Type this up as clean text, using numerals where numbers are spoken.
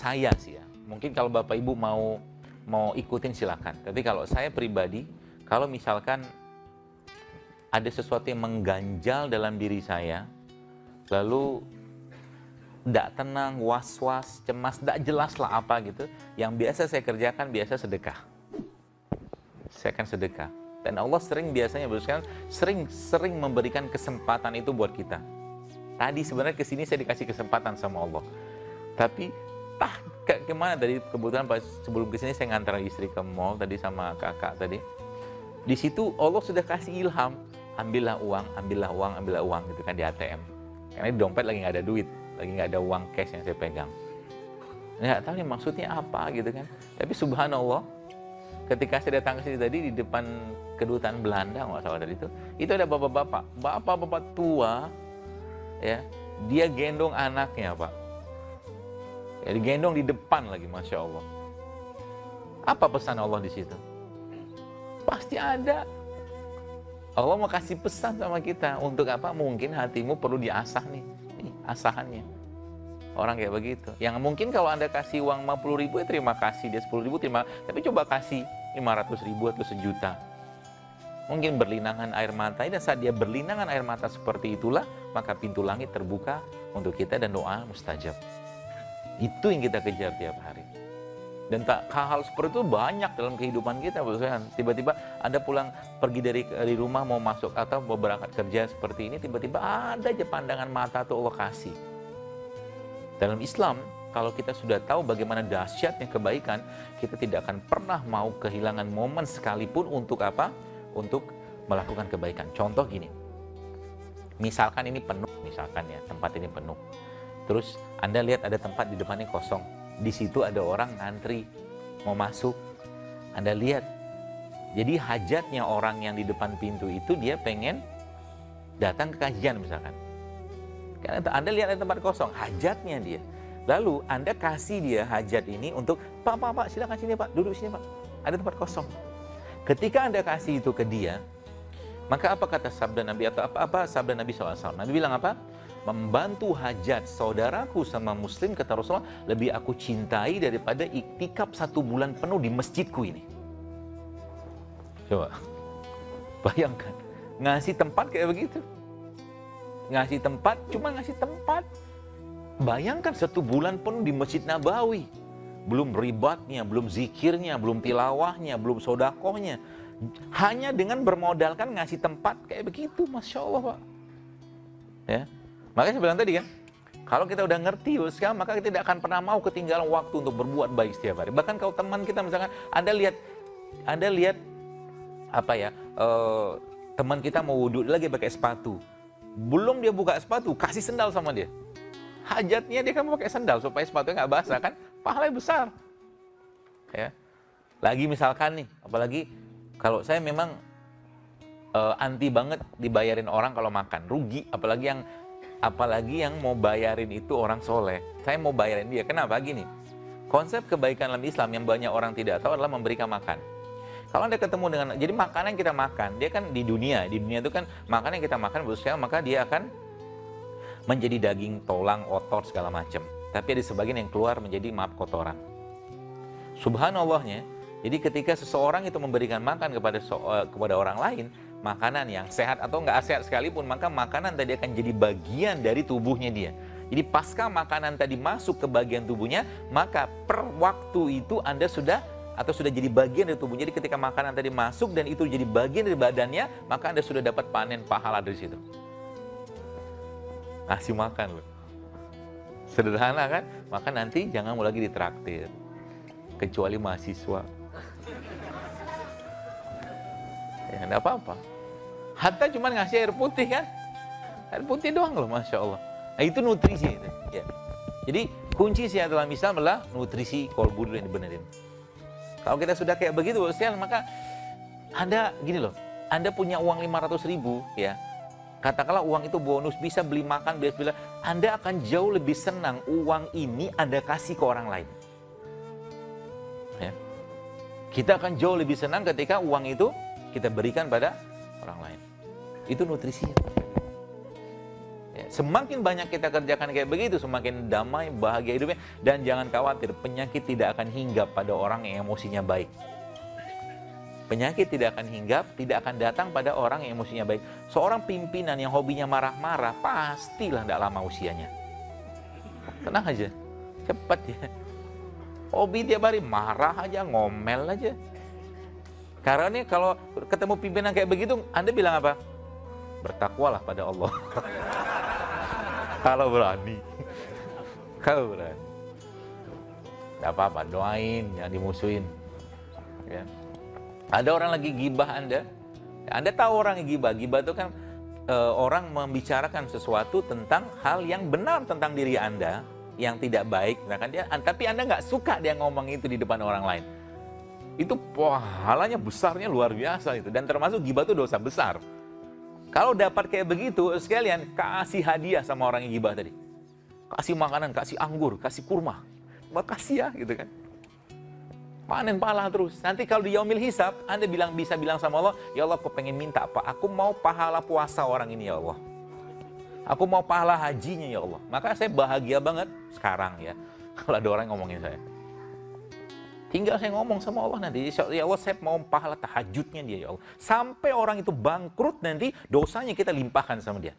saya sih ya, mungkin kalau Bapak Ibu mau ikutin silakan. Tapi kalau saya pribadi, kalau misalkan ada sesuatu yang mengganjal dalam diri saya, lalu tidak tenang, was-was, cemas, tidak jelas lah apa gitu, yang biasa saya kerjakan biasa sedekah. Saya akan sedekah. Dan Allah biasanya sering memberikan kesempatan itu buat kita. Tadi sebenarnya kesini saya dikasih kesempatan sama Allah. Tapi kemana tadi, kebetulan pas sebelum kesini saya ngantar istri ke mall tadi sama kakak tadi. Di situ Allah sudah kasih ilham, ambillah uang gitu kan di ATM. Karena di dompet lagi nggak ada duit, lagi nggak ada uang cash yang saya pegang. Nggak tahu nih maksudnya apa gitu kan. Tapi subhanallah, ketika saya datang ke sini tadi di depan kedutaan Belanda nggak salah tadi itu ada bapak-bapak tua, ya, dia gendong anaknya Pak. Ya, digendong di depan lagi, masya Allah. Apa pesan Allah di situ? Pasti ada. Allah mau kasih pesan sama kita untuk apa? Mungkin hatimu perlu diasah nih asahannya. Orang kayak begitu. Yang mungkin kalau Anda kasih uang 50.000 ya terima kasih, dia 10.000 terima. Tapi coba kasih 500.000 atau 1 juta. Mungkin berlinangan air mata. Dan saat dia berlinangan air mata seperti itulah, maka pintu langit terbuka untuk kita dan doa mustajab. Itu yang kita kejar tiap hari. Dan hal seperti itu banyak dalam kehidupan kita. Tiba-tiba Anda pulang pergi dari rumah mau masuk atau mau berangkat kerja seperti ini, tiba-tiba ada aja pandangan mata atau Allah kasih. Dalam Islam, kalau kita sudah tahu bagaimana dahsyatnya kebaikan, kita tidak akan pernah mau kehilangan momen sekalipun untuk apa? Untuk melakukan kebaikan. Contoh gini, misalkan ini penuh, misalkan ya, tempat ini penuh. Terus Anda lihat ada tempat di depannya kosong. Di situ ada orang ngantri, mau masuk. Anda lihat. Jadi hajatnya orang yang di depan pintu itu, dia pengen datang ke kajian misalkan. Karena Anda lihat ada tempat kosong, hajatnya dia. Lalu Anda kasih dia hajat ini untuk, Pak, silakan sini Pak, duduk sini Pak. Ada tempat kosong. Ketika Anda kasih itu ke dia, maka apa kata sabda Nabi atau apa sabda Nabi SAW? Nabi bilang apa? Membantu hajat saudaraku sama muslim, kata Rasulullah, lebih aku cintai daripada iktikaf 1 bulan penuh di masjidku ini. Coba bayangkan, ngasih tempat kayak begitu. Ngasih tempat, cuma ngasih tempat. Bayangkan 1 bulan penuh di Masjid Nabawi. Belum ribatnya, belum zikirnya, belum tilawahnya, belum sodakohnya. Hanya dengan bermodalkan ngasih tempat kayak begitu, Masya Allah Pak. Ya. Makanya saya bilang tadi kan, kalau kita udah ngerti sekarang, maka kita tidak akan pernah mau ketinggalan waktu untuk berbuat baik setiap hari. Bahkan kalau teman kita misalkan, Anda lihat apa ya, teman kita mau wudhu lagi pakai sepatu. Belum dia buka sepatu, kasih sendal sama dia. Hajatnya dia kan mau pakai sendal supaya sepatunya nggak basah kan, pahalanya besar. Ya. Lagi misalkan nih, apalagi kalau saya memang anti banget dibayarin orang kalau makan, rugi. Apalagi yang mau bayarin itu orang soleh. Saya mau bayarin dia. Kenapa? Gini, konsep kebaikan dalam Islam yang banyak orang tidak tahu adalah memberikan makan. Kalau Anda ketemu dengan, jadi makanan yang kita makan, dia kan di dunia itu kan makanan yang kita makan, maka dia akan menjadi daging, tulang, otot, segala macam. Tapi ada sebagian yang keluar menjadi kotoran. Subhanallahnya, jadi ketika seseorang itu memberikan makan kepada orang lain, makanan yang sehat atau nggak sehat sekalipun, maka makanan tadi akan jadi bagian dari tubuhnya dia. Jadi pasca makanan tadi masuk ke bagian tubuhnya, maka per waktu itu Anda sudah jadi bagian dari tubuhnya. Jadi ketika makanan tadi masuk dan itu jadi bagian dari badannya, maka Anda sudah dapat panen pahala dari situ. Ngasih makan loh. Sederhana kan? Maka nanti jangan mau lagi ditraktir. Kecuali mahasiswa. Ya enggak apa-apa. Hatta cuma ngasih air putih kan? Air putih doang loh, Masya Allah. Nah, itu nutrisi. Ya. Jadi kunci sehat dalam Islam adalah nutrisi kolbu dulu yang dibenerin. Kalau kita sudah kayak begitu, maka Anda gini loh, Anda punya uang 500.000 ya. Katakanlah uang itu bonus, bisa beli makan, bila Anda akan jauh lebih senang uang ini Anda kasih ke orang lain. Ya. Kita akan jauh lebih senang ketika uang itu kita berikan pada orang lain. Itu nutrisinya. Ya. Semakin banyak kita kerjakan kayak begitu, semakin damai, bahagia hidupnya. Dan jangan khawatir, penyakit tidak akan hinggap pada orang yang emosinya baik. Penyakit tidak akan hinggap, tidak akan datang pada orang yang emosinya baik. Seorang pimpinan yang hobinya marah-marah, pastilah tidak lama usianya. Tenang aja, cepat ya. Hobi tiap hari marah aja, ngomel aja. Karena nih kalau ketemu pimpinan kayak begitu, Anda bilang apa? Bertakwalah pada Allah. Kalau berani. Kalau berani. Tidak apa-apa, doain, jangan dimusuhin. Ya. Ada orang lagi gibah Anda. Anda tahu orang yang gibah. Gibah itu kan orang membicarakan sesuatu tentang hal yang benar tentang diri Anda, yang tidak baik. Nah, kan tapi Anda nggak suka dia ngomong itu di depan orang lain. Itu pahalanya besarnya luar biasa itu. Dan termasuk gibah itu dosa besar. Kalau dapat kayak begitu, sekalian kasih hadiah sama orang yang gibah tadi. Kasih makanan, kasih anggur, kasih kurma. Makasih ya, gitu kan. Panen pahala terus. Nanti kalau di yaumil hisab, Anda bisa bilang sama Allah, ya Allah, aku pengen minta apa? Aku mau pahala puasa orang ini ya Allah. Aku mau pahala hajinya ya Allah. Maka saya bahagia banget sekarang ya. Kalau ada orang yang ngomongin saya. Tinggal saya ngomong sama Allah nanti, ya Allah saya mau pahala tahajudnya dia ya Allah. Sampai orang itu bangkrut nanti, dosanya kita limpahkan sama dia.